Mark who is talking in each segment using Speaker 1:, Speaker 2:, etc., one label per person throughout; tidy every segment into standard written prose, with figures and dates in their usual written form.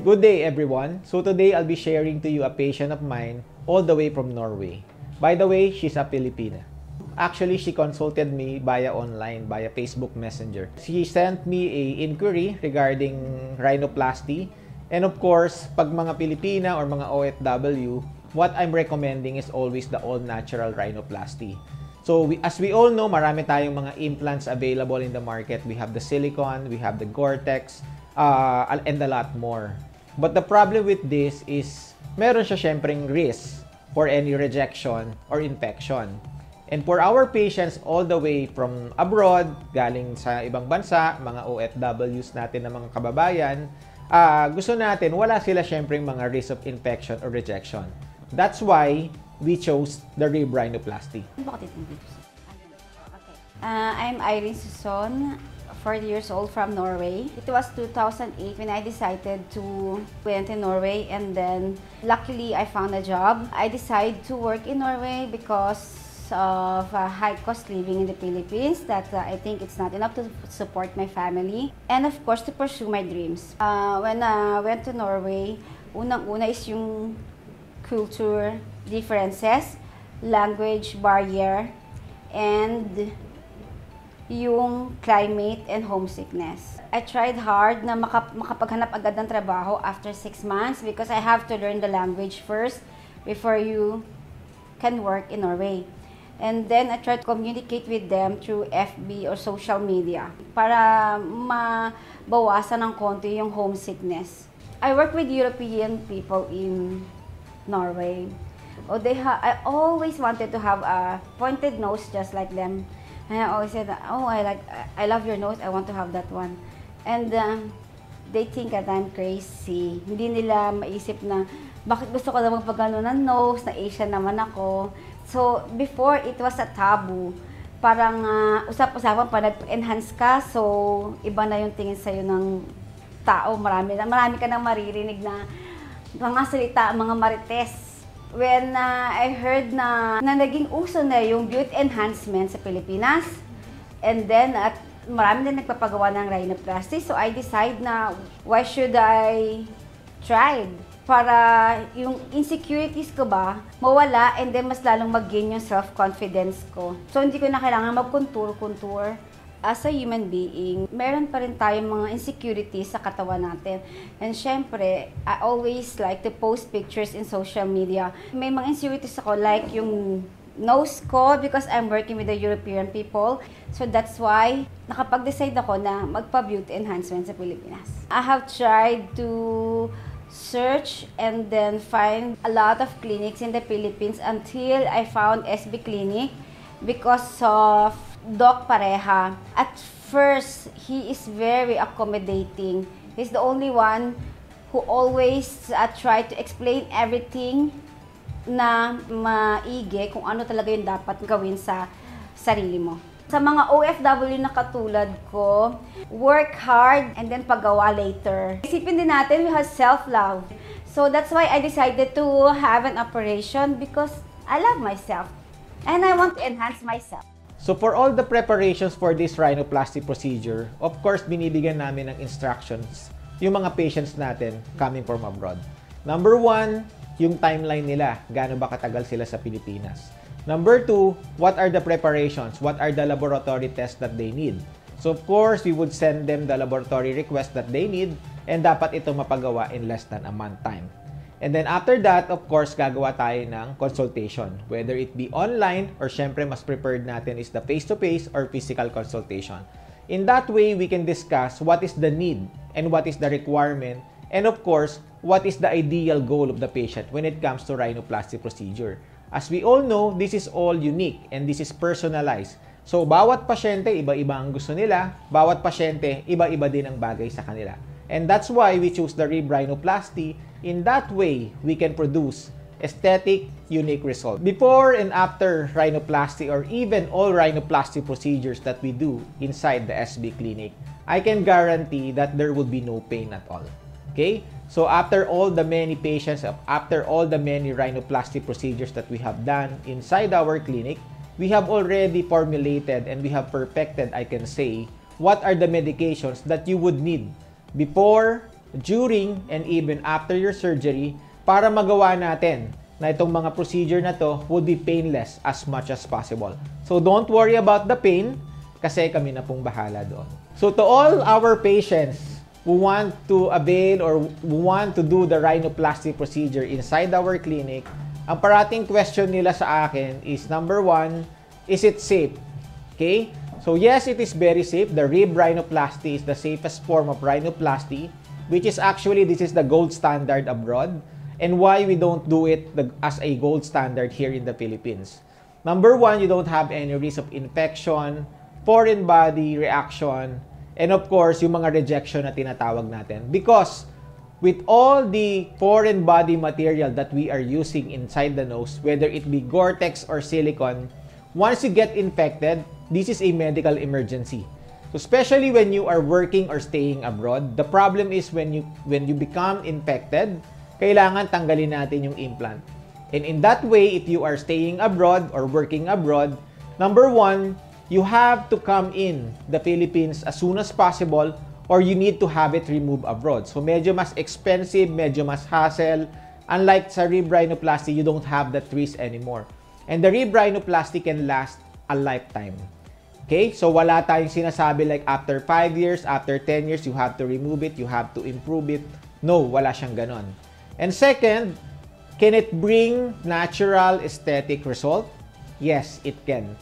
Speaker 1: Good day everyone. So today I'll be sharing to you a patient of mine all the way from Norway. By the way, she's a Filipina. Actually, she consulted me via online, via Facebook Messenger. She sent me a inquiry regarding rhinoplasty. And of course, pag mga Pilipina or mga OFW, what I'm recommending is always the all-natural rhinoplasty. So as we all know, marami tayong mga implants available in the market. We have the silicone, we have the Gore-Tex, and a lot more. But the problem with this is, meron siya syempreng risk for any rejection or infection. And for our patients all the way from abroad, galing sa ibang bansa, mga OFWs natin na mga kababayan, gusto natin wala sila syempreng mga risk of infection or rejection. That's why we chose the rib rhinoplasty.
Speaker 2: I'm Irene Suson, 40 years old from Norway. It was 2008 when I decided to went to Norway, and then luckily I found a job. I decided to work in Norway because of high cost living in the Philippines, that I think it's not enough to support my family, and of course to pursue my dreams. When I went to Norway, unang-una is yung culture differences, language barrier, and yung climate and homesickness. I tried hard na makapaghanap agad ng trabaho after 6 months because I have to learn the language first before you can work in Norway. And then I tried to communicate with them through FB or social media para mabawasan ng konti yung homesickness. I work with European people in Norway. I always wanted to have a pointed nose just like them. And I always said, oh, I love your nose, I want to have that one. And they think that I'm crazy. Hindi nila maisip na, bakit gusto ko na magpagano ng nose, na Asian naman ako. So, before, it was a taboo. Parang usap-usapan pa, nag-enhance ka, so iba na yung tingin sa'yo ng tao. Marami ka nang maririnig na mga salita, mga marites. When I heard na naging uso na yung beauty enhancement sa Pilipinas, and then marami na nagpapagawa ng rhinoplasty, so I decide na why should I try? Para yung insecurities ko ba mawala, and then mas lalong mag-gain yung self-confidence ko. So hindi ko na kailangan mag-contour. As a human being, meron pa rin tayong mga insecurities sa katawan natin. And syempre, I always like to post pictures in social media. May mga insecurities ako, like yung nose ko, because I'm working with the European people. So that's why nakapag-decide ako na magpa-beauty enhancement sa Pilipinas. I have tried to search and then find a lot of clinics in the Philippines until I found SB Clinic because of Doc Pareja. At first, he is very accommodating. He's the only one who always try to explain everything na maigi kung ano talaga yung dapat gawin sa sarili mo. Sa mga OFW na katulad ko, work hard and then paggawa later. Isipin din natin, we have self-love. So that's why I decided to have an operation because I love myself and I want to enhance myself.
Speaker 1: So for all the preparations for this rhinoplasty procedure, of course, binibigyan namin ng instructions yung mga patients natin coming from abroad. Number 1, yung timeline nila. Gaano ba katagal sila sa Pilipinas? Number 2, what are the preparations? What are the laboratory tests that they need? So of course, we would send them the laboratory request that they need, and dapat ito mapagawa in less than a month time. And then after that, of course, gagawa tayo ng consultation. Whether it be online or syempre mas preferred natin is the face-to-face or physical consultation. In that way, we can discuss what is the need and what is the requirement, and of course, what is the ideal goal of the patient when it comes to rhinoplasty procedure. As we all know, this is all unique and this is personalized. So, bawat pasyente, iba-iba ang gusto nila. Bawat pasyente, iba-iba din ang bagay sa kanila. And that's why we choose the rib rhinoplasty. In that way, we can produce aesthetic, unique result. Before and after rhinoplasty or even all rhinoplasty procedures that we do inside the SB clinic, I can guarantee that there will be no pain at all. Okay? So after all the many patients, after all the many rhinoplasty procedures that we have done inside our clinic, we have already formulated and we have perfected, I can say, what are the medications that you would need before, during, and even after your surgery para magawa natin na itong mga procedure na to would be painless as much as possible. So don't worry about the pain kasi kami na pong bahala doon. So to all our patients who want to avail or who want to do the rhinoplasty procedure inside our clinic, ang parating question nila sa akin is, number one, is it safe? Okay? So yes, it is very safe. The rib rhinoplasty is the safest form of rhinoplasty, which is actually, this is the gold standard abroad. And why we don't do it as a gold standard here in the Philippines. Number one, you don't have any risk of infection, foreign body reaction, and of course, yung mga rejection na tinatawag natin. Because with all the foreign body material that we are using inside the nose, whether it be Gore-Tex or silicone, once you get infected, this is a medical emergency. So especially when you are working or staying abroad, the problem is when you become infected, kailangan tanggalin natin yung implant. And in that way, if you are staying abroad or working abroad, number one, you have to come in the Philippines as soon as possible or you need to have it removed abroad. So medyo mas expensive, medyo mas hassle. Unlike sa rib rhinoplasty, you don't have that risk anymore. And the rib rhinoplasty can last a lifetime. Okay? So wala tayong sinasabi like after 5 years, after 10 years, you have to remove it, you have to improve it. No, wala siyang ganon. And second, can it bring natural aesthetic result? Yes, it can.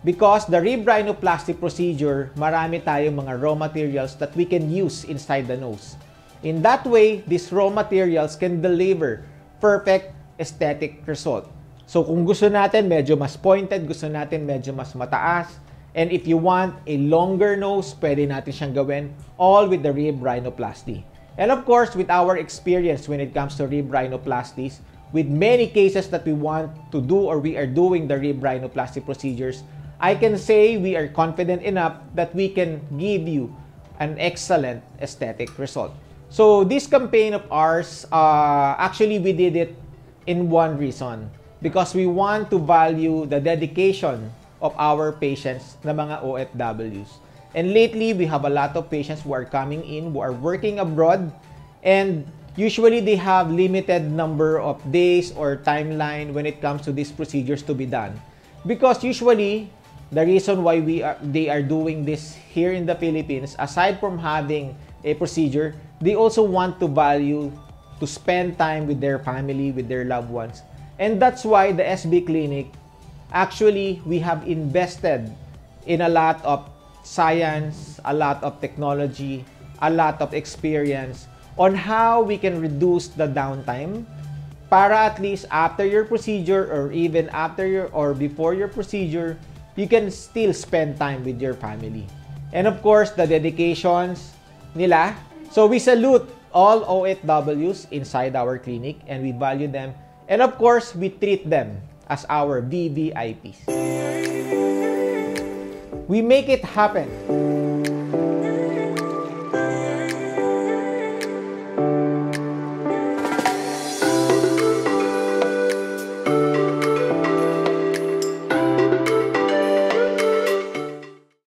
Speaker 1: Because the rib rhinoplasty procedure, marami tayong mga raw materials that we can use inside the nose. In that way, these raw materials can deliver perfect aesthetic result. So kung gusto natin medyo mas pointed, gusto natin medyo mas mataas, and if you want a longer nose, pwede natin siyang gawin all with the rib rhinoplasty. And of course, with our experience when it comes to rib rhinoplasties, with many cases that we want to do or we are doing the rib rhinoplasty procedures, I can say we are confident enough that we can give you an excellent aesthetic result. So this campaign of ours, actually we did it in one reason, because we want to value the dedication of our patients na mga OFWs. And lately, we have a lot of patients who are coming in, who are working abroad, and usually they have limited number of days or timeline when it comes to these procedures to be done. Because usually, the reason why they are doing this here in the Philippines, aside from having a procedure, they also want to value to spend time with their family, with their loved ones. And that's why the SB Clinic, actually, we have invested in a lot of science, a lot of technology, a lot of experience on how we can reduce the downtime para at least after your procedure or even after or before your procedure, you can still spend time with your family. And of course, the dedications nila. So we salute all OFWs inside our clinic and we value them. And of course, we treat them as our VVIPs. We make it happen.